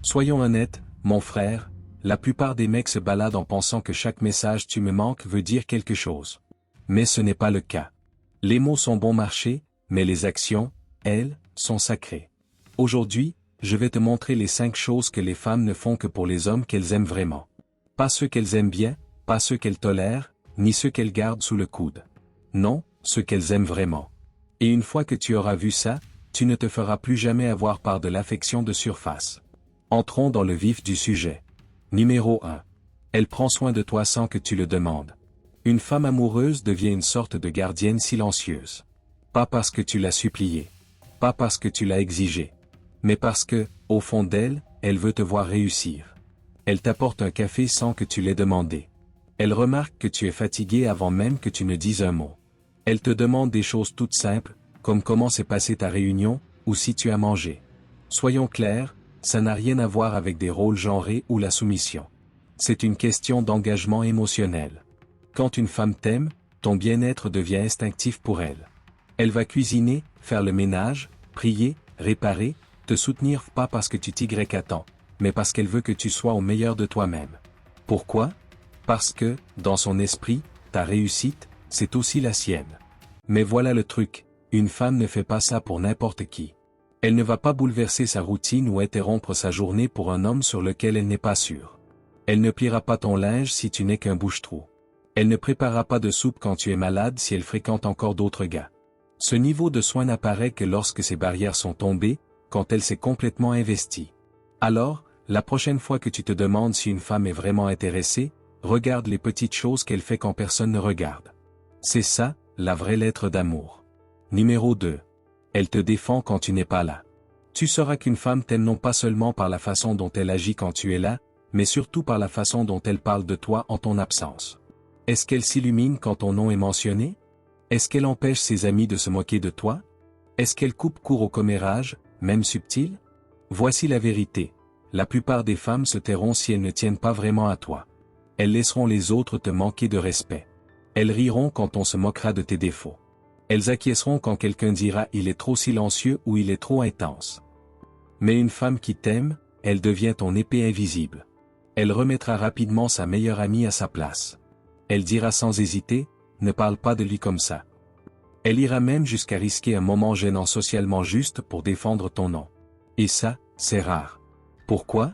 Soyons honnêtes, mon frère, la plupart des mecs se baladent en pensant que chaque message tu me manques veut dire quelque chose. Mais ce n'est pas le cas. Les mots sont bon marché, mais les actions, elles, sont sacrées. Aujourd'hui, je vais te montrer les 5 choses que les femmes ne font que pour les hommes qu'elles aiment vraiment. Pas ceux qu'elles aiment bien, pas ceux qu'elles tolèrent, ni ceux qu'elles gardent sous le coude. Non, ceux qu'elles aiment vraiment. Et une fois que tu auras vu ça, tu ne te feras plus jamais avoir par de l'affection de surface. Entrons dans le vif du sujet. Numéro 1. Elle prend soin de toi sans que tu le demandes. Une femme amoureuse devient une sorte de gardienne silencieuse. Pas parce que tu l'as supplié. Pas parce que tu l'as exigé. Mais parce que, au fond d'elle, elle veut te voir réussir. Elle t'apporte un café sans que tu l'aies demandé. Elle remarque que tu es fatigué avant même que tu ne dises un mot. Elle te demande des choses toutes simples, comme comment s'est passée ta réunion, ou si tu as mangé. Soyons clairs, ça n'a rien à voir avec des rôles genrés ou la soumission. C'est une question d'engagement émotionnel. Quand une femme t'aime, ton bien-être devient instinctif pour elle. Elle va cuisiner, faire le ménage, prier, réparer, te soutenir pas parce que tu t'y attends, mais parce qu'elle veut que tu sois au meilleur de toi-même. Pourquoi? Parce que, dans son esprit, ta réussite, c'est aussi la sienne. Mais voilà le truc, une femme ne fait pas ça pour n'importe qui. Elle ne va pas bouleverser sa routine ou interrompre sa journée pour un homme sur lequel elle n'est pas sûre. Elle ne pliera pas ton linge si tu n'es qu'un bouche-trou. Elle ne préparera pas de soupe quand tu es malade si elle fréquente encore d'autres gars. Ce niveau de soin n'apparaît que lorsque ces barrières sont tombées, quand elle s'est complètement investie. Alors, la prochaine fois que tu te demandes si une femme est vraiment intéressée, regarde les petites choses qu'elle fait quand personne ne regarde. C'est ça, la vraie lettre d'amour. Numéro 2. Elle te défend quand tu n'es pas là. Tu sauras qu'une femme t'aime non pas seulement par la façon dont elle agit quand tu es là, mais surtout par la façon dont elle parle de toi en ton absence. Est-ce qu'elle s'illumine quand ton nom est mentionné? Est-ce qu'elle empêche ses amis de se moquer de toi? Est-ce qu'elle coupe court au commérage, même subtil? Voici la vérité. La plupart des femmes se tairont si elles ne tiennent pas vraiment à toi. Elles laisseront les autres te manquer de respect. Elles riront quand on se moquera de tes défauts. Elles acquiesceront quand quelqu'un dira « il est trop silencieux » ou « il est trop intense ». Mais une femme qui t'aime, elle devient ton épée invisible. Elle remettra rapidement sa meilleure amie à sa place. Elle dira sans hésiter « ne parle pas de lui comme ça ». Elle ira même jusqu'à risquer un moment gênant socialement juste pour défendre ton nom. Et ça, c'est rare. Pourquoi?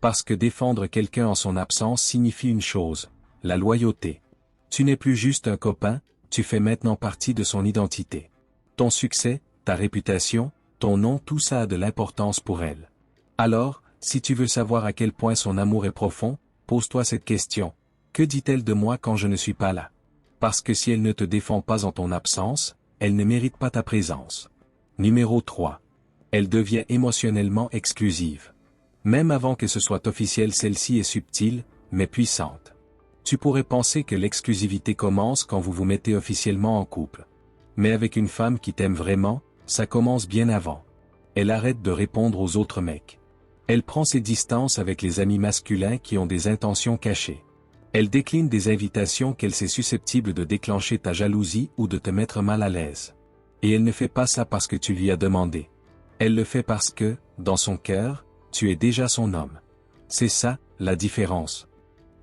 Parce que défendre quelqu'un en son absence signifie une chose, la loyauté. Tu n'es plus juste un copain, tu fais maintenant partie de son identité. Ton succès, ta réputation, ton nom, tout ça a de l'importance pour elle. Alors, si tu veux savoir à quel point son amour est profond, pose-toi cette question. Que dit-elle de moi quand je ne suis pas là? Parce que si elle ne te défend pas en ton absence, elle ne mérite pas ta présence. Numéro 3. Elle devient émotionnellement exclusive. Même avant que ce soit officiel, celle-ci est subtile, mais puissante. Tu pourrais penser que l'exclusivité commence quand vous vous mettez officiellement en couple. Mais avec une femme qui t'aime vraiment, ça commence bien avant. Elle arrête de répondre aux autres mecs. Elle prend ses distances avec les amis masculins qui ont des intentions cachées. Elle décline des invitations qu'elle sait susceptibles de déclencher ta jalousie ou de te mettre mal à l'aise. Et elle ne fait pas ça parce que tu lui as demandé. Elle le fait parce que, dans son cœur, tu es déjà son homme. C'est ça, la différence.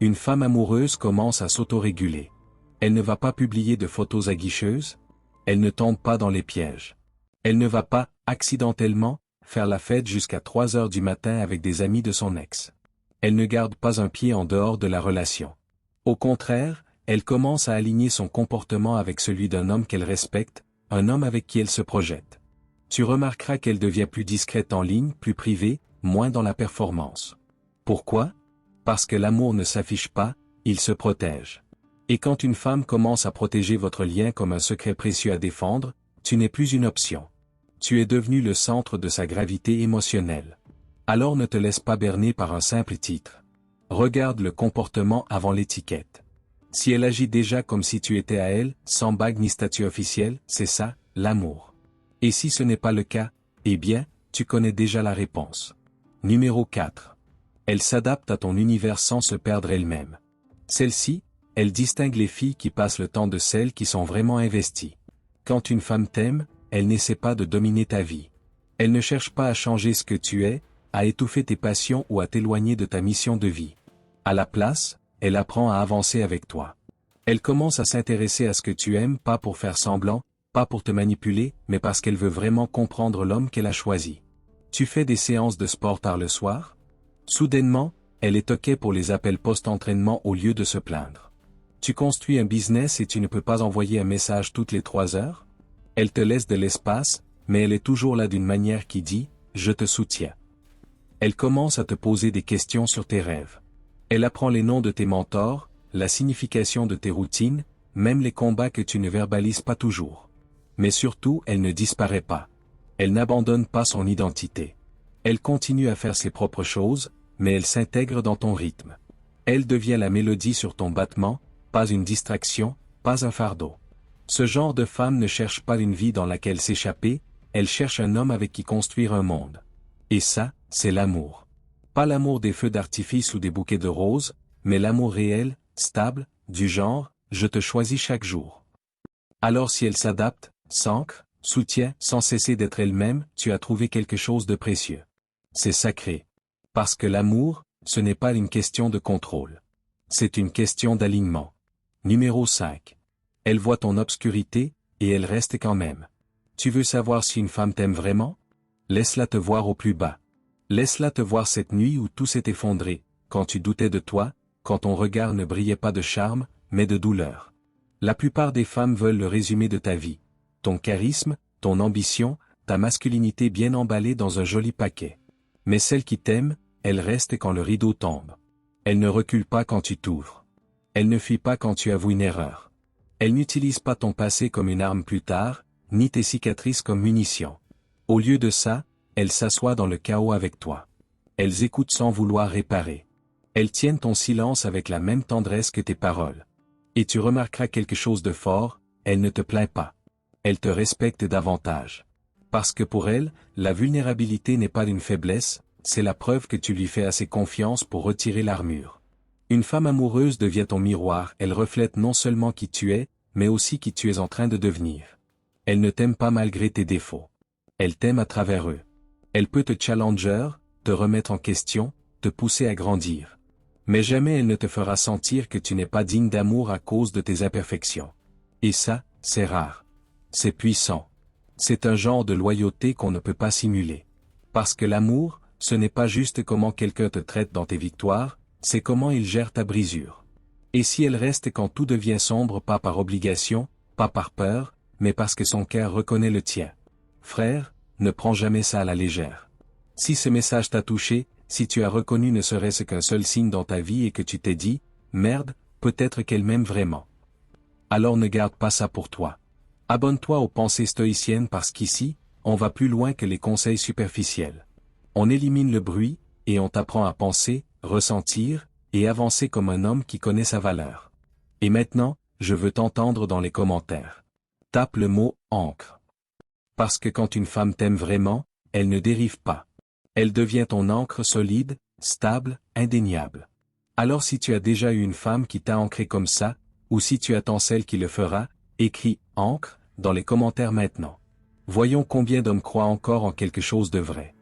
Une femme amoureuse commence à s'autoréguler. Elle ne va pas publier de photos aguicheuses. Elle ne tombe pas dans les pièges. Elle ne va pas, accidentellement, faire la fête jusqu'à 3 heures du matin avec des amis de son ex. Elle ne garde pas un pied en dehors de la relation. Au contraire, elle commence à aligner son comportement avec celui d'un homme qu'elle respecte, un homme avec qui elle se projette. Tu remarqueras qu'elle devient plus discrète en ligne, plus privée, moins dans la performance. Pourquoi? Parce que l'amour ne s'affiche pas, il se protège. Et quand une femme commence à protéger votre lien comme un secret précieux à défendre, tu n'es plus une option. Tu es devenu le centre de sa gravité émotionnelle. Alors ne te laisse pas berner par un simple titre. Regarde le comportement avant l'étiquette. Si elle agit déjà comme si tu étais à elle, sans bague ni statut officiel, c'est ça, l'amour. Et si ce n'est pas le cas, eh bien, tu connais déjà la réponse. Numéro 4. Elle s'adapte à ton univers sans se perdre elle-même. Celle-ci, elle distingue les filles qui passent le temps de celles qui sont vraiment investies. Quand une femme t'aime, elle n'essaie pas de dominer ta vie. Elle ne cherche pas à changer ce que tu es, à étouffer tes passions ou à t'éloigner de ta mission de vie. À la place, elle apprend à avancer avec toi. Elle commence à s'intéresser à ce que tu aimes pas pour faire semblant, pas pour te manipuler, mais parce qu'elle veut vraiment comprendre l'homme qu'elle a choisi. Tu fais des séances de sport tard le soir? Soudainement, elle est OK pour les appels post-entraînement au lieu de se plaindre. Tu construis un business et tu ne peux pas envoyer un message toutes les 3 heures? Elle te laisse de l'espace, mais elle est toujours là d'une manière qui dit « Je te soutiens ». Elle commence à te poser des questions sur tes rêves. Elle apprend les noms de tes mentors, la signification de tes routines, même les combats que tu ne verbalises pas toujours. Mais surtout, elle ne disparaît pas. Elle n'abandonne pas son identité. Elle continue à faire ses propres choses, mais elle s'intègre dans ton rythme. Elle devient la mélodie sur ton battement, pas une distraction, pas un fardeau. Ce genre de femme ne cherche pas une vie dans laquelle s'échapper, elle cherche un homme avec qui construire un monde. Et ça, c'est l'amour. Pas l'amour des feux d'artifice ou des bouquets de roses, mais l'amour réel, stable, du genre « je te choisis chaque jour ». Alors si elle s'adapte, s'ancre, soutient, sans cesser d'être elle-même, tu as trouvé quelque chose de précieux. C'est sacré. Parce que l'amour, ce n'est pas une question de contrôle. C'est une question d'alignement. Numéro 5. Elle voit ton obscurité, et elle reste quand même. Tu veux savoir si une femme t'aime vraiment? Laisse-la te voir au plus bas. Laisse-la te voir cette nuit où tout s'est effondré, quand tu doutais de toi, quand ton regard ne brillait pas de charme, mais de douleur. La plupart des femmes veulent le résumé de ta vie. Ton charisme, ton ambition, ta masculinité bien emballée dans un joli paquet. Mais celle qui t'aime, elle reste quand le rideau tombe. Elle ne recule pas quand tu t'ouvres. Elle ne fuit pas quand tu avoues une erreur. Elle n'utilise pas ton passé comme une arme plus tard, ni tes cicatrices comme munitions. Au lieu de ça, elles s'assoient dans le chaos avec toi. Elles écoutent sans vouloir réparer. Elles tiennent ton silence avec la même tendresse que tes paroles. Et tu remarqueras quelque chose de fort, elle ne te plaint pas. Elle te respecte davantage. Parce que pour elle, la vulnérabilité n'est pas une faiblesse, c'est la preuve que tu lui fais assez confiance pour retirer l'armure. Une femme amoureuse devient ton miroir, elle reflète non seulement qui tu es, mais aussi qui tu es en train de devenir. Elle ne t'aime pas malgré tes défauts. Elle t'aime à travers eux. Elle peut te challenger, te remettre en question, te pousser à grandir. Mais jamais elle ne te fera sentir que tu n'es pas digne d'amour à cause de tes imperfections. Et ça, c'est rare. C'est puissant. C'est un genre de loyauté qu'on ne peut pas simuler. Parce que l'amour, ce n'est pas juste comment quelqu'un te traite dans tes victoires, c'est comment il gère ta brisure. Et si elle reste quand tout devient sombre, pas par obligation, pas par peur, mais parce que son cœur reconnaît le tien. Frère, ne prends jamais ça à la légère. Si ce message t'a touché, si tu as reconnu ne serait-ce qu'un seul signe dans ta vie et que tu t'es dit, merde, peut-être qu'elle m'aime vraiment. Alors ne garde pas ça pour toi. Abonne-toi aux pensées stoïciennes parce qu'ici, on va plus loin que les conseils superficiels. On élimine le bruit, et on t'apprend à penser, ressentir, et avancer comme un homme qui connaît sa valeur. Et maintenant, je veux t'entendre dans les commentaires. Tape le mot « encre ». Parce que quand une femme t'aime vraiment, elle ne dérive pas. Elle devient ton ancre solide, stable, indéniable. Alors si tu as déjà eu une femme qui t'a ancré comme ça, ou si tu attends celle qui le fera, écris « encre » dans les commentaires maintenant. Voyons combien d'hommes croient encore en quelque chose de vrai.